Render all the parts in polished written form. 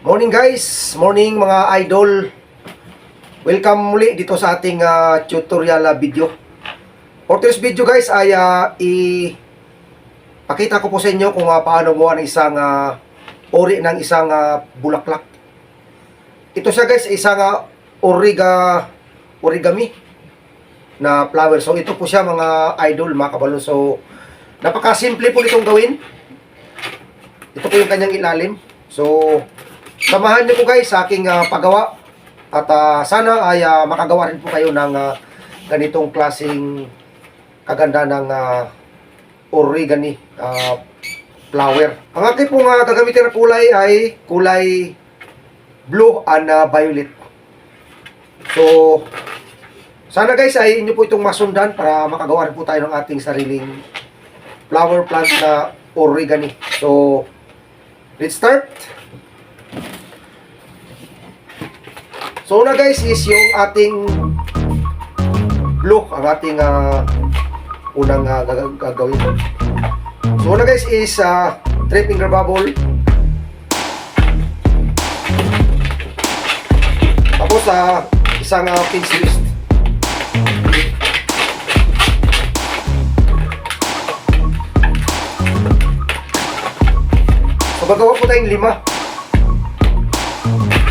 Morning guys, morning mga idol. Welcome muli dito sa ating tutorial video. For today's video guys ay pakita ko po sa inyo kung paano gumawa ng isang ori ng isang bulaklak. Ito siya guys, isang origami na flower. So ito po siya mga idol, mga kabalon. So napakasimple po nitong gawin. Ito po yung kanyang ilalim. So samahan niyo po guys sa aking paggawa at sana ay makagawa rin po kayo ng ganitong klaseng kaganda ng origami flower. Ang aking pong gagamitin na kulay ay kulay blue and violet. So sana guys ay inyo po itong masundan para makagawa rin po tayo ng ating sariling flower plant na origami. So let's start. So una guys is yung ating blue, ang ating unang gagawin. So una guys is 3 finger bubble. Tapos isang pinch twist. So gagawa po tayong 5.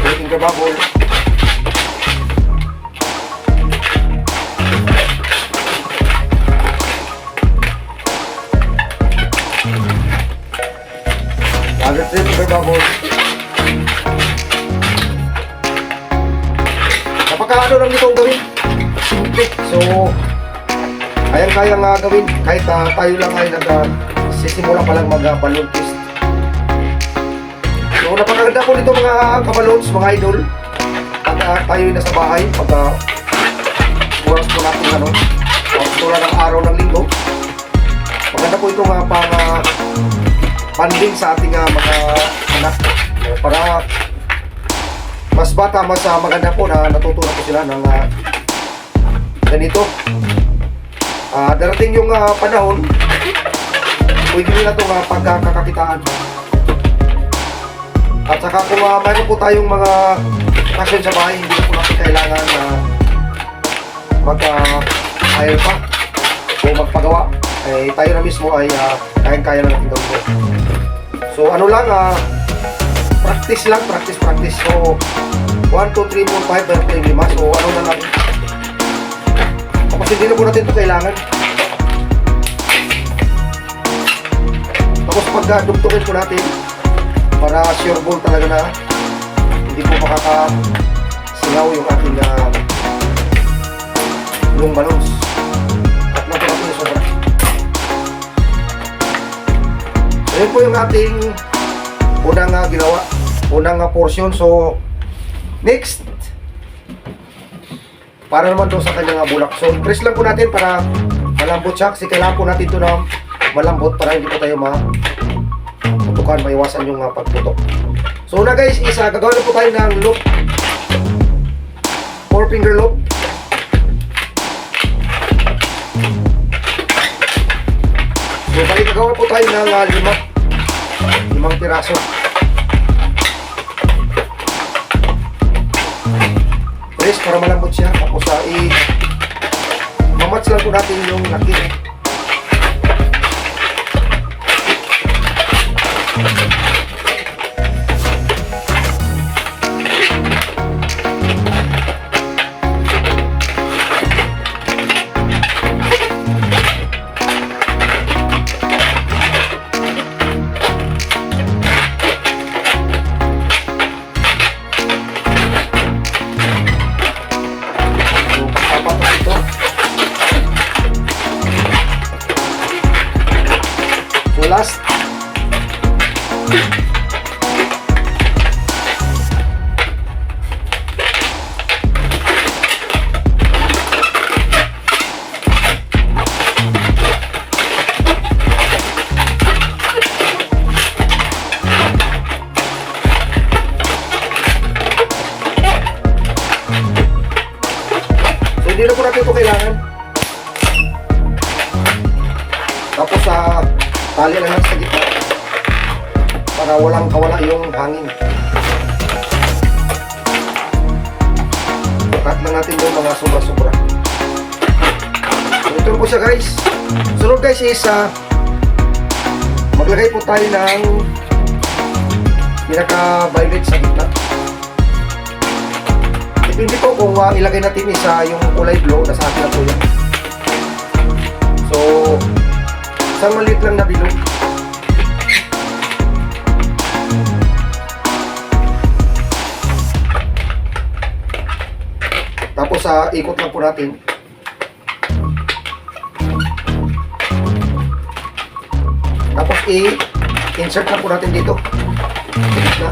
3 finger bubble. Other 3 finger bubbles. Napakaano lang itong gawin. Simple. So, kayang-kayang gawin kahit tayo lang ay nagsisimula pa lang mag-balloon twist. So, napakaganda po nito mga kabalons, mga idol. Pag tayo nasa bahay, pag oras po natin tulad ng araw ng linggo. Maganda po itong banding sa ating mga anak para mas bata, mas maganda po na natutunan po sila ng ganito. Darating yung panahon, pwede nila itong pagkakakitaan. At saka kung mayroon po tayong mga pasyon sa bahay, hindi po natin kailangan mag-hire pa o magpagawa. Tayo na mismo ay kayang-kaya na natin gawin po. So ano lang, practice lang, practice. So 1, 2, 3, 4, 5, 5. So ano na lang. Tapos hindi na po natin ito kailangan. Tapos pag dugtugin po natin para sure ball talaga na hindi po makakasingaw yung ating long balloons. At natin natin yung sobra. Ayan po yung ating unang ginawa, unang portion. So next, para naman doon sa kanyang bulak. So press lang po natin para malambot siya, kasi kailangan po natin ito na malambot para hindi po tayo maputukan, maiwasan yung pagputok. So una guys is gagawin po tayo ng loop, 4 finger loop. So balik gagawa po tayo ng 5 piraso. Press para malambot siya. Tapos mamatch lang po natin yung laki. Last. So hindi na po natin ito kailangan. Tapos tali lang sa gitna para walang kawala yung hangin. lang natin yung mga sobra-sobra. So ito po siya guys. Sunod guys is maglagay po tayo ng pinaka-violet sa gitna. Depende po kung ilagay natin isa yung kulay blue, nasa atin na po yan. So isang maliit lang na bilog. Tapos ikot lang po natin. Tapos i-insert lang po natin dito. Na.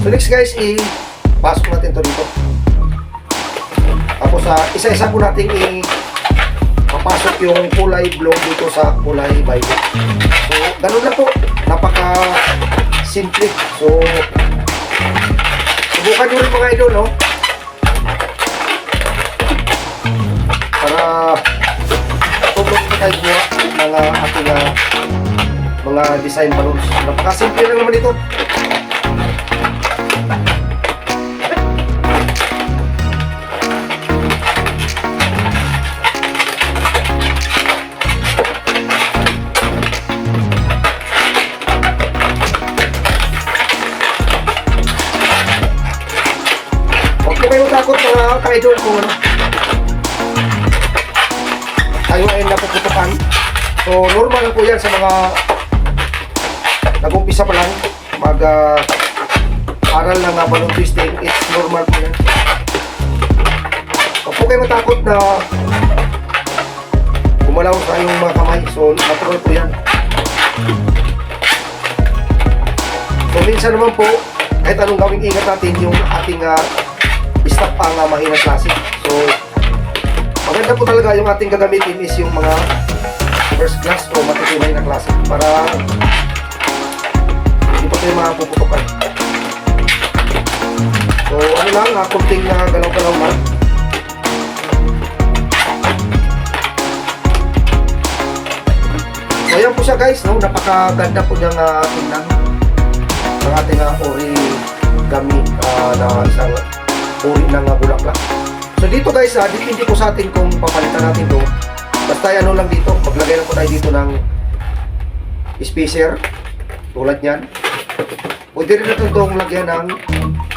So next guys, i-pasok natin to dito. Tapos isa-isa po natin papasok yung kulay blue dito sa kulay violet. So ganun lang po, napaka simple. So subukan nyo rin mga idol, no? Para tulong na tayo gumawa ng ating mga design balloons. Napaka simple lang naman ito. Kayo takot mga ka-idol kung ano tayo ay napuputukan. So normal lang po yan sa mga nag-umpisa pa lang mag-aral ng balloon twisting. It's normal po yan. Huwag po kayo matakot na gumalaw sa iyong mga kamay. So natural po yan. So minsan naman po kahit anong gawing ingat natin yung ating stop ang mahinang klase. So maganda po talaga yung ating gagamitin is yung mga first class o matutunay na klase para hindi po tayo mapuputukan. So ano lang, kunting galaw-galaw lang. So ayan po siya guys, no? Napakaganda po niyang tingnan ng ating origami na isang uri ng bulaklak. So dito guys, depende po sa atin kung papalitan natin ito. Basta ano lang dito, maglagay lang po tayo dito ng spacer tulad nyan. Pwede rin natin itong lagyan ng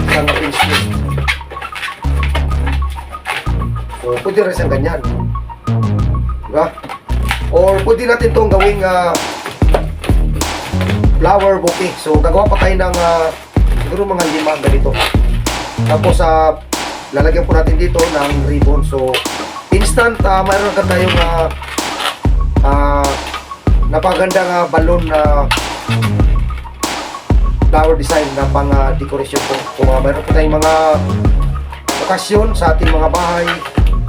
isang pinch twist. So pwede rin isang ganyan, diba? Or pwede natin itong gawing flower bouquet. So gagawa pa tayo ng siguro mga 5 ganito. Tapos lalagyan po natin dito ng ribbon. So instant mayroon agad tayong napagandang balloon na flower design na pang decoration po. Kung mayroon po tayong mga okasyon sa ating mga bahay,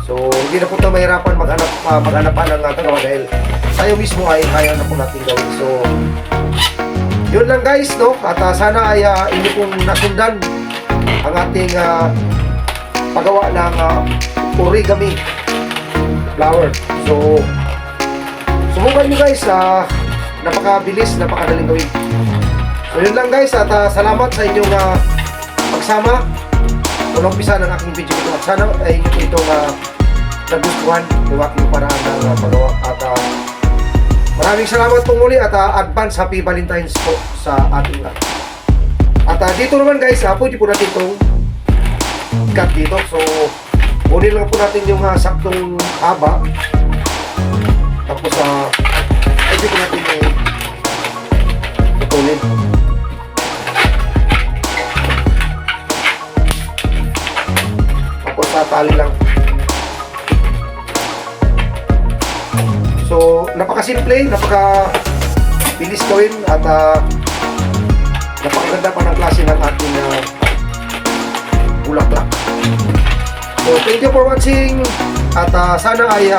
so hindi na po ito mahirapan maghanap pa ng gagawa dahil tayo mismo ay kaya na po natin gawin. So yun lang guys, no? At sana ay inyo pong nasundan ang ating paggawa ng origami flower. So subukan nyo guys, napakabilis, napakadaling gawin. So yun lang guys, at salamat sa inyong pagsama unang umpisa ng aking video ito. At sana ay inyo itong nagustuhan yung aking paraan ng paggawa. At maraming salamat po muli at advance happy Valentine's po sa ating at dito naman guys, pwede po natin itong cut dito. So kunin lang po natin yung saktong haba. Tapos pwede po natin putulin. Tapos tali lang. So napakasimple, napakabilis gawin at napakaganda pa ng klase ng ating bulaklak. So thank you for watching at sana ay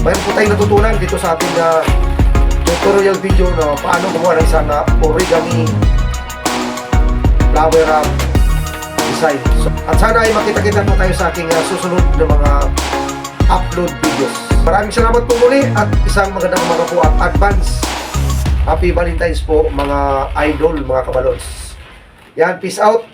mayroon po tayong natutunan dito sa ating tutorial video na paano gumawa ng isang origami flower design. So, at sana ay makita-kita po tayo sa aking susunod na mga upload videos. Maraming salamat po muli at isang magandang umaga po at advance Happy Valentine's po mga idol, mga kabalons. Yan, peace out.